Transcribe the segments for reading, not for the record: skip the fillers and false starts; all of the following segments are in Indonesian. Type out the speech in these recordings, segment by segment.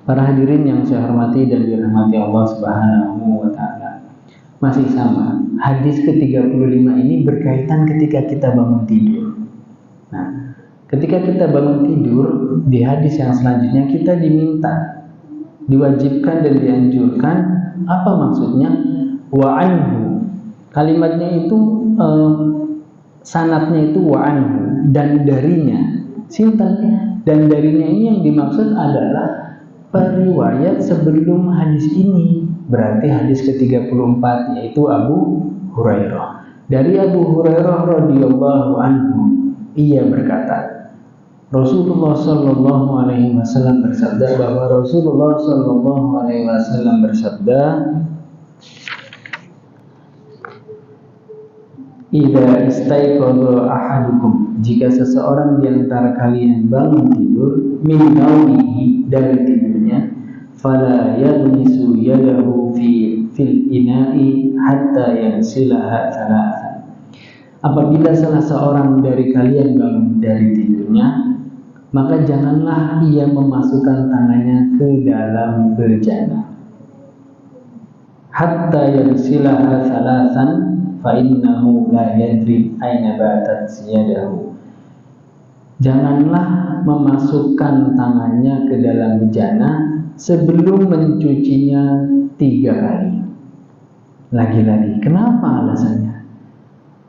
Para hadirin yang saya hormati dan dirahmati Allah Subhanahu wa taala. Masih sama, hadis ke-35 ini berkaitan ketika kita bangun tidur. Nah, ketika kita bangun tidur, di hadis yang selanjutnya kita diminta, diwajibkan dan dianjurkan, apa maksudnya? Wa anhu. Kalimatnya itu sanadnya itu wa anhu, dan darinya. Sinten, dan darinya ini yang dimaksud adalah periwayat sebelum hadis ini, berarti hadis ke-34, yaitu Abu Hurairah. Dari Abu Hurairah radhiyallahu anhu, ia berkata, Rasulullah sallallahu alaihi wasallam bersabda, bahwa Rasulullah sallallahu alaihi wasallam bersabda, idza istaiqadha ahadukum, jika seseorang di antara kalian bangun tidur, min naumihi, dari tidurnya, fala yaghmisu yadahu fil ina'i hatta yansilaha thalathan. Apabila salah seorang dari kalian bangun dari tidurnya, maka janganlah ia memasukkan tangannya ke dalam bejana hatta yansilaha thalathan fa innahu la yadri aina batat yadahu. Janganlah memasukkan tangannya ke dalam bejana sebelum mencucinya 3 kali. Lagi-lagi, kenapa alasannya?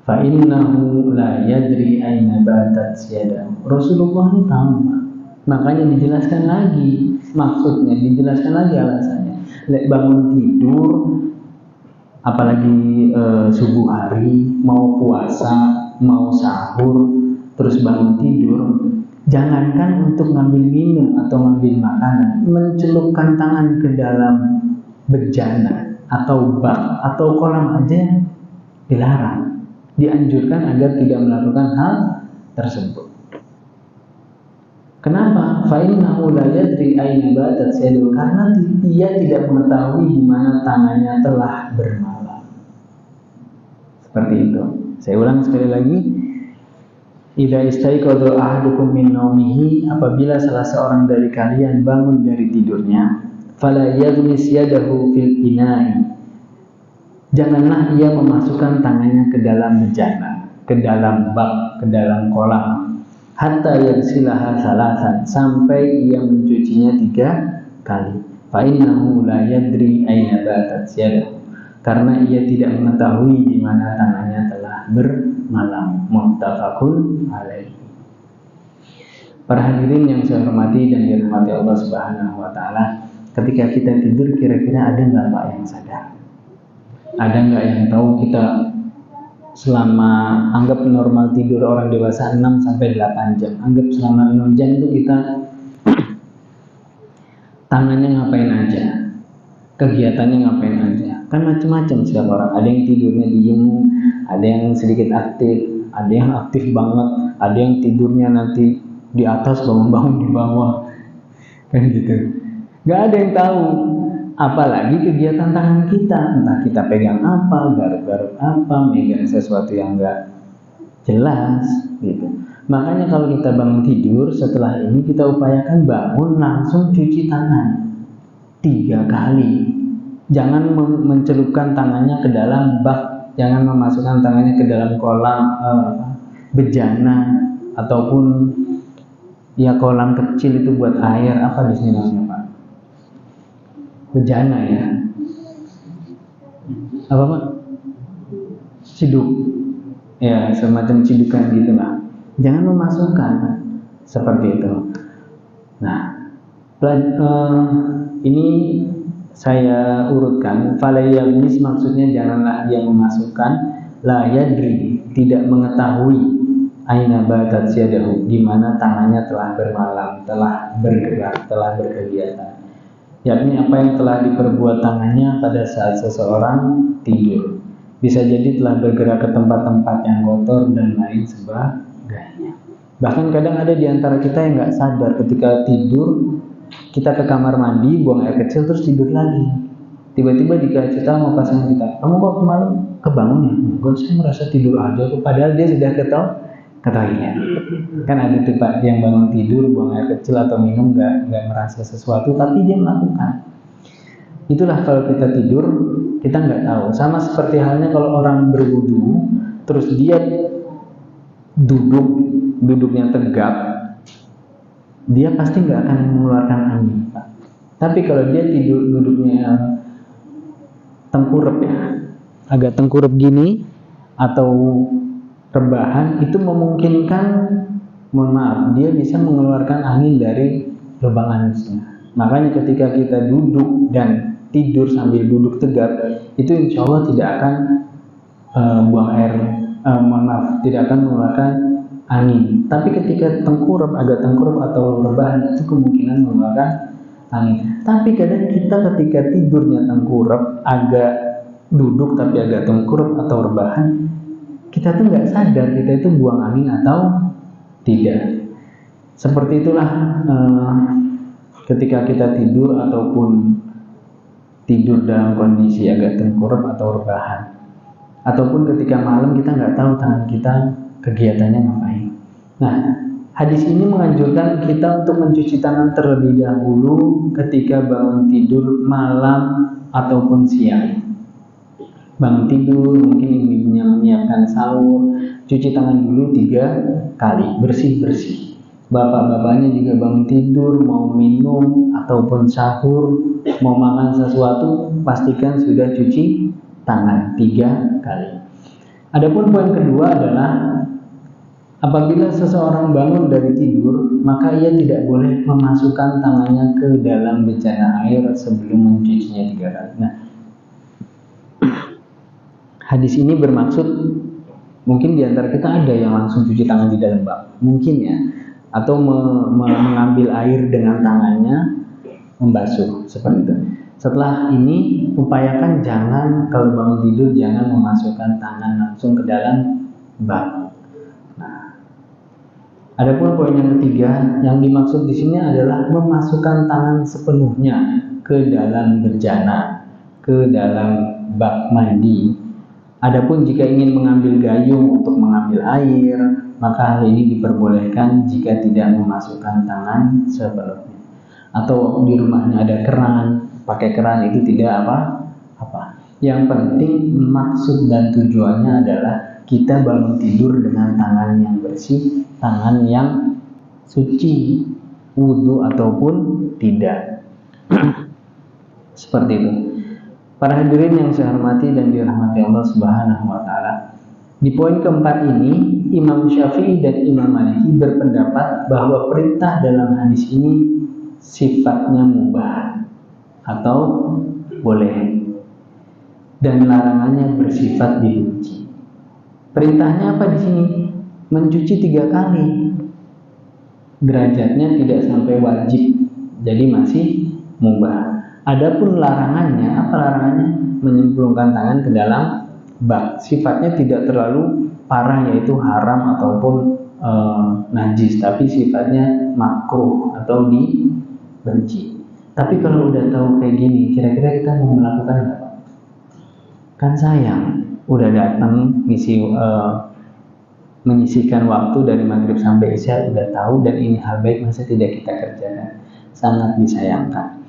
Fa innahu la yadri aina batat yadahu. Rasulullah ini tahu, makanya dijelaskan lagi maksudnya, dijelaskan lagi alasannya. Bangun tidur, apalagi subuh hari, mau puasa, mau sahur, terus bangun tidur, jangankan untuk ngambil minum atau ngambil makanan, mencelupkan tangan ke dalam bejana atau bak atau kolam aja dilarang, dianjurkan agar tidak melakukan hal tersebut. Kenapa? Fa innahu la yadri aina batat yadahu, karena dia tidak mengetahui di mana tangannya telah bermalam. Seperti itu. Saya ulang sekali lagi. Idza istaiqadha ahadukum min naumihi, apabila salah seorang dari kalian bangun dari tidurnya, fala yaghmis yadahu fil ina'i, janganlah ia memasukkan tangannya ke dalam bejana, ke dalam bak, ke dalam kolam, hatta yansilaha thalathan, sampai ia mencucinya 3 kali. Fa innahu la yadri aina batat yadahu, karena ia tidak mengetahui di mana tangannya telah bermalam. Muttafaqun alaihi. Para hadirin yang saya hormati dan dirahmati Allah Subhanahu wa taala, ketika kita tidur kira-kira ada nggak Pak yang sadar? Ada nggak yang tahu kita selama, anggap normal tidur orang dewasa 6-8 jam, anggap selama 6 jam itu kita tangannya ngapain aja, kegiatannya ngapain aja, kan macam-macam setiap orang. Ada yang tidurnya diem, ada yang sedikit aktif, ada yang aktif banget, ada yang tidurnya nanti di atas bangun-bangun di bawah, kan gitu. Gak ada yang tahu, apalagi kegiatan tangan kita, entah kita pegang apa, garuk-garuk apa, megang sesuatu yang gak jelas gitu. Makanya kalau kita bangun tidur, setelah ini kita upayakan bangun langsung cuci tangan 3 kali. Jangan mencelupkan tangannya ke dalam bak, jangan memasukkan tangannya ke dalam kolam bejana ataupun ya kolam kecil itu buat air, apa di sini namanya Pak? Bejana ya. Apa Pak? Ciduk. Ya, semacam cidukan gitu lah. Jangan memasukkan seperti itu. Nah, ini saya urutkan. Falayyaghmis maksudnya janganlah dia memasukkan, la yadri, tidak mengetahui, aina batat yadahu, di mana tangannya telah bermalam, telah bergerak, telah berkegiatan. Yakni apa yang telah diperbuat tangannya pada saat seseorang tidur. Bisa jadi telah bergerak ke tempat-tempat yang kotor dan lain sebagainya. Bahkan kadang ada di antara kita yang nggak sadar, ketika tidur kita ke kamar mandi, buang air kecil, terus tidur lagi. Tiba-tiba dikasih tahu sama pasangan kita, kamu kok kemarin kebangun ya? Enggak, saya merasa tidur aja. Padahal dia sudah ke toilet. Kan ada tuh Pak yang bangun tidur buang air kecil atau minum nggak merasa sesuatu tapi dia melakukan. Itulah kalau kita tidur kita nggak tahu. Sama seperti halnya kalau orang berwudu terus dia duduknya tegap, dia pasti nggak akan mengeluarkan angin Pak. Tapi kalau dia duduknya tengkurap ya, agak tengkurap gini atau rebahan, itu memungkinkan, mohon maaf, dia bisa mengeluarkan angin dari lubang anusnya. Makanya ketika kita duduk dan tidur sambil duduk tegak, itu insya Allah tidak akan tidak akan mengeluarkan angin. Tapi ketika agak tengkurap atau rebahan, itu kemungkinan mengeluarkan angin. Tapi kadang kita ketika tidurnya tengkurap, agak duduk tapi agak tengkurap atau rebahan, kita tuh nggak sadar kita itu buang angin atau tidak. Seperti itulah ketika kita tidur ataupun tidur dalam kondisi agak tengkurap atau rebahan, ataupun ketika malam kita nggak tahu tangan kita kegiatannya ngapain. Nah, hadis ini menganjurkan kita untuk mencuci tangan terlebih dahulu ketika bangun tidur malam ataupun siang. Bangun tidur, mungkin ibu-ibunya menyiapkan sahur, cuci tangan dulu 3 kali, bersih-bersih. Bapak-bapaknya juga bangun tidur, mau minum ataupun sahur, mau makan sesuatu, pastikan sudah cuci tangan 3 kali. Adapun poin kedua adalah apabila seseorang bangun dari tidur, maka ia tidak boleh memasukkan tangannya ke dalam bejana air sebelum mencucinya 3 kali. Nah, hadis ini bermaksud mungkin di antara kita ada yang langsung cuci tangan di dalam bak, mungkin ya, atau mengambil air dengan tangannya membasuh seperti itu. Setelah ini upayakan jangan, kalau bangun tidur jangan memasukkan tangan langsung ke dalam bak. Nah, adapun poin yang ketiga yang dimaksud di sini adalah memasukkan tangan sepenuhnya ke dalam bejana, ke dalam bak mandi. Adapun jika ingin mengambil gayung untuk mengambil air, maka hal ini diperbolehkan jika tidak memasukkan tangan sepenuhnya. Atau di rumahnya ada keran, pakai keran itu tidak apa-apa. Yang penting maksud dan tujuannya adalah kita bangun tidur dengan tangan yang bersih, tangan yang suci, wudu ataupun tidak. Seperti itu. Para hadirin yang saya hormati dan dirahmati Allah Subhanahu wa taala. Di poin keempat ini, Imam Syafi'i dan Imam Maliki berpendapat bahwa perintah dalam hadis ini sifatnya mubah atau boleh, dan larangannya bersifat dibenci. Perintahnya apa di sini? Mencuci 3 kali. Derajatnya tidak sampai wajib, jadi masih mubah. Adapun larangannya, apa larangannya? Menyemplungkan tangan ke dalam bak. Sifatnya tidak terlalu parah, yaitu haram ataupun najis, tapi sifatnya makruh atau dibenci. Tapi kalau udah tahu kayak gini, kira-kira kita mau melakukan apa? Kan sayang, udah datang menyisihkan waktu dari maghrib sampai isya, udah tahu dan ini hal baik, masa tidak kita kerjakan? Sangat disayangkan.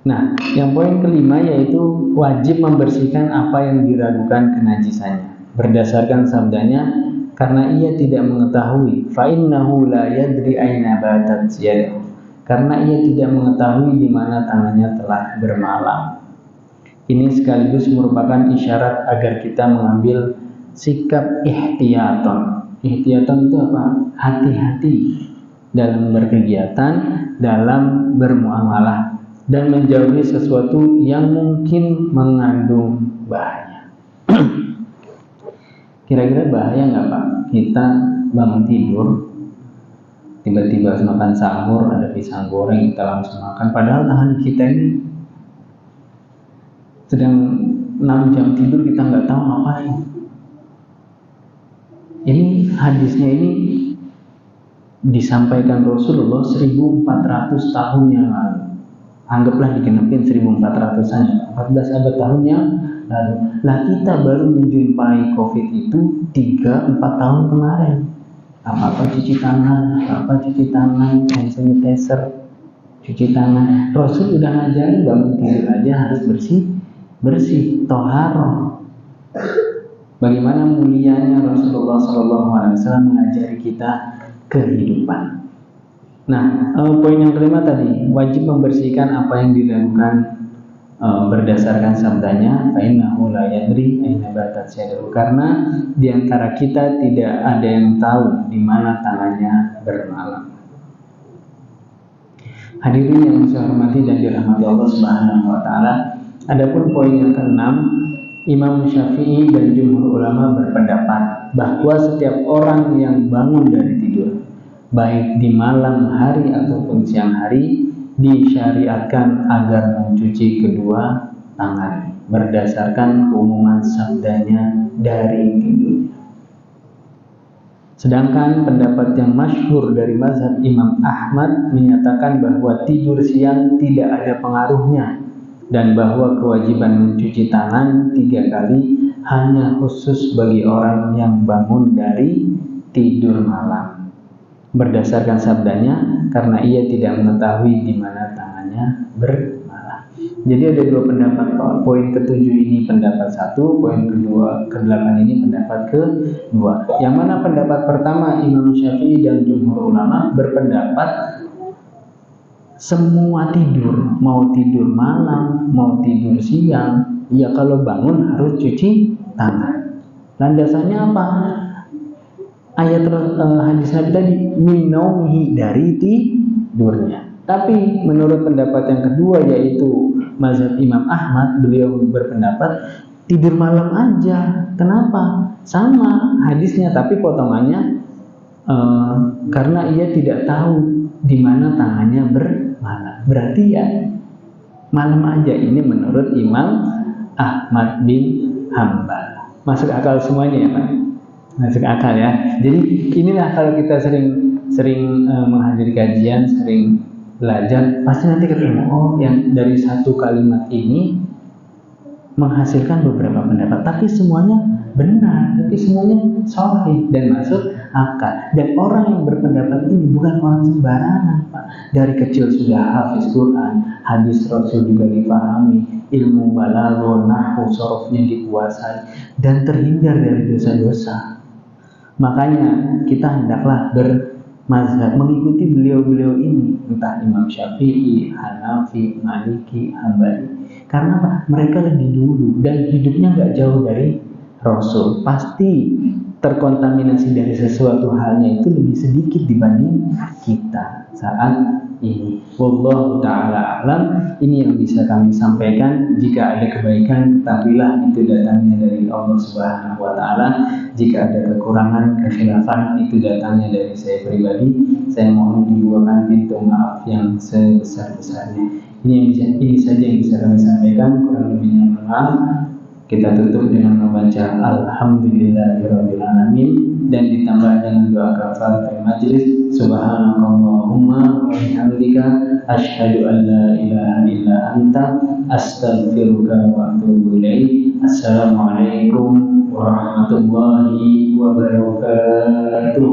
Nah, yang poin kelima yaitu wajib membersihkan apa yang diragukan kenajisannya. Berdasarkan sabdanya, karena ia tidak mengetahui, fa innahu la yadri aina batat yaduhu. Karena ia tidak mengetahui di mana tangannya telah bermalam. Ini sekaligus merupakan isyarat agar kita mengambil sikap ihtiyaton. Ihtiyaton itu apa? Hati-hati dalam berkegiatan, dalam bermuamalah, dan menjauhi sesuatu yang mungkin mengandung bahaya. Kira-kira bahaya nggak Pak? Kita bangun tidur, tiba-tiba makan sahur, ada pisang goreng, kita langsung makan. Padahal tangan kita ini sedang 6 jam tidur, kita nggak tahu ngapain. Ini hadisnya ini disampaikan Rasulullah 1400 tahun yang lalu. Anggaplah digenepin 1400-an, 14 abad tahun yang lalu. Lah kita baru menjumpai COVID itu 3-4 tahun kemarin. apa-apa cuci tangan, hand sanitizer, cuci tangan. Rasul udah ngajarin bangun tidur aja harus bersih, toharoh. Bagaimana mulianya Rasulullah SAW mengajari kita kehidupan. Nah, poin yang kelima tadi, wajib membersihkan apa yang dilakukan berdasarkan sabdanya, fa innahu la yadri aina batat yadahu, karena di antara kita tidak ada yang tahu di mana tangannya bermalam. Hadirin yang saya hormati dan dirahmati Allah Subhanahu wa taala. Adapun poin yang keenam, Imam Syafi'i dan jumhur ulama berpendapat bahwa setiap orang yang bangun dari tidur, baik di malam hari ataupun siang hari, disyariatkan agar mencuci kedua tangan berdasarkan keumuman sabdanya dari tidurnya. Sedangkan pendapat yang masyhur dari mazhab Imam Ahmad menyatakan bahwa tidur siang tidak ada pengaruhnya dan bahwa kewajiban mencuci tangan 3 kali hanya khusus bagi orang yang bangun dari tidur malam. Berdasarkan sabdanya, karena ia tidak mengetahui di mana tangannya bermalam. Jadi ada 2 pendapat. Poin ke-7 ini pendapat 1, poin ke-8 ini pendapat ke-2. Yang mana pendapat pertama Imam Syafi'i dan jumhur ulama berpendapat semua tidur, mau tidur malam, mau tidur siang, ya kalau bangun harus cuci tangan. Landasannya apa? Ayat hadis Nabi tadi, minaumihi, dari tidurnya. Tapi menurut pendapat yang kedua, yaitu mazhab Imam Ahmad, beliau berpendapat tidur malam aja. Kenapa? Sama hadisnya, tapi potongannya karena ia tidak tahu di mana tangannya bermalam. Berarti ya malam aja. Ini menurut Imam Ahmad bin Hanbal. Masuk akal semuanya ya Pak? Masuk akal ya. Jadi inilah kalau kita sering menghadiri kajian, sering belajar, pasti nanti ketemu yang dari satu kalimat ini menghasilkan beberapa pendapat, tapi semuanya benar, tapi semuanya sahih dan masuk akal. Dan orang yang berpendapat ini bukan orang sembarangan, Pak. Dari kecil sudah hafiz Quran, hadis Rasul juga dipahami, ilmu balaghah, nahwu, sorofnya dikuasai, dan terhindar dari dosa-dosa. Makanya kita hendaklah bermazhab, mengikuti beliau-beliau ini, entah Imam Syafi'i, Hanafi, Maliki, Hambali. Karena apa? Mereka lebih dulu dan hidupnya nggak jauh dari Rasul. Pasti terkontaminasi dari sesuatu halnya itu lebih sedikit dibanding kita saat ini. Wallahu ta'ala a'lam. Ini yang bisa kami sampaikan. Jika ada kebaikan, ketahuilah itu datangnya dari Allah Subhanahu wa ta'ala. Jika ada kekurangan, kekhilafan, itu datangnya dari saya pribadi. Saya mohon dibukakan pintu maaf yang sebesar-besarnya. Ini saja yang bisa kami sampaikan. Kurang lebihnya maaf. Kita tutup dengan membaca Alhamdulillahirrabbilalamin dan ditambah dengan doa kafaratul majlis. Subhanakallahumma wa bihamdika asyhadu an la ilaha illa anta astaghfiruka wa atubu ilaik. Assalamualaikum warahmatullahi wabarakatuh.